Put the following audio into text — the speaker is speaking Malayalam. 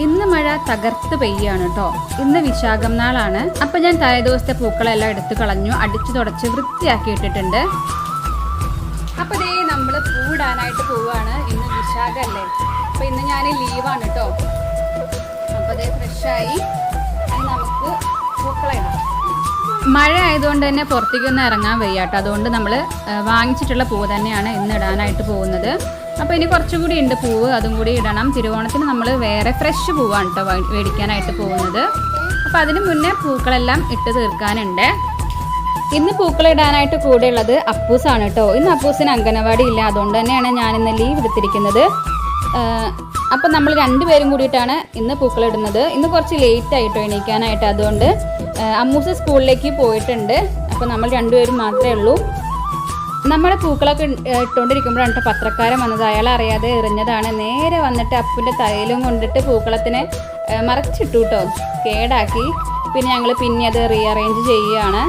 ഇന്ന് മഴ തകർത്ത് പെയ്യാണ് കേട്ടോ. ഇന്ന് വിശാഖം നാളാണ്. അപ്പൊ ഞാൻ തലേദിവസത്തെ പൂക്കളെല്ലാം എടുത്തു കളഞ്ഞു, അടിച്ചു തുടച്ച് വൃത്തിയാക്കി ഇട്ടിട്ടുണ്ട്. അപ്പൊ ദേ നമ്മള് പൂടാനായിട്ട് പോവാണ്. ഇന്ന് വിശാഖല്ലേ, അപ്പൊ ഇന്ന് ഞാൻ ലീവാണ് കേട്ടോ. അപ്പൊ ദേ ഫ്രഷായി നമുക്ക് പൂക്കളിടാം. മഴ ആയതുകൊണ്ട് തന്നെ പുറത്തേക്കൊന്നും ഇറങ്ങാൻ വയ്യാട്ടോ. അതുകൊണ്ട് നമ്മൾ വാങ്ങിച്ചിട്ടുള്ള പൂവ് തന്നെയാണ് ഇന്ന് ഇടാനായിട്ട് പോകുന്നത്. അപ്പോൾ ഇനി കുറച്ചുകൂടി ഉണ്ട് പൂവ്, അതും കൂടി ഇടണം. തിരുവോണത്തിന് നമ്മൾ വേറെ ഫ്രഷ് പൂവാണ് കേട്ടോ മേടിക്കാനായിട്ട് പോകുന്നത്. അപ്പോൾ അതിന് മുന്നേ പൂക്കളെല്ലാം ഇട്ട് തീർക്കാനുണ്ട്. ഇന്ന് പൂക്കളിടാനായിട്ട് കൂടെയുള്ളത് അപ്പൂസാണ് കേട്ടോ. ഇന്ന് അപ്പൂസിന് അംഗനവാടി ഇല്ല, അതുകൊണ്ട് തന്നെയാണ് ഞാനിന്ന് ലീവ് എടുത്തിരിക്കുന്നത്. അപ്പം നമ്മൾ രണ്ടുപേരും കൂടിയിട്ടാണ് ഇന്ന് പൂക്കളിടുന്നത്. ഇന്ന് കുറച്ച് ലേറ്റ് ആയിട്ടോ എണീക്കാനായിട്ട്, അതുകൊണ്ട് അമ്മൂസ് സ്കൂളിലേക്ക് പോയിട്ടുണ്ട്. അപ്പോൾ നമ്മൾ രണ്ടുപേരും മാത്രമേ ഉള്ളൂ. നമ്മുടെ പൂക്കളൊക്കെ ഇട്ടുകൊണ്ടിരിക്കുമ്പോഴാണ് കേട്ടോ പത്രക്കാരൻ വന്നത്. അയാൾ അറിയാതെ എറിഞ്ഞതാണ്. നേരെ വന്നിട്ട് അപ്പൂൻ്റെ തലയിലും കൊണ്ടിട്ട് പൂക്കളത്തിനെ മറച്ചിട്ടു കേട്ടോ, കേടാക്കി. പിന്നെ ഞങ്ങൾ പിന്നെ അത് റീഅറേഞ്ച് ചെയ്യുകയാണ്.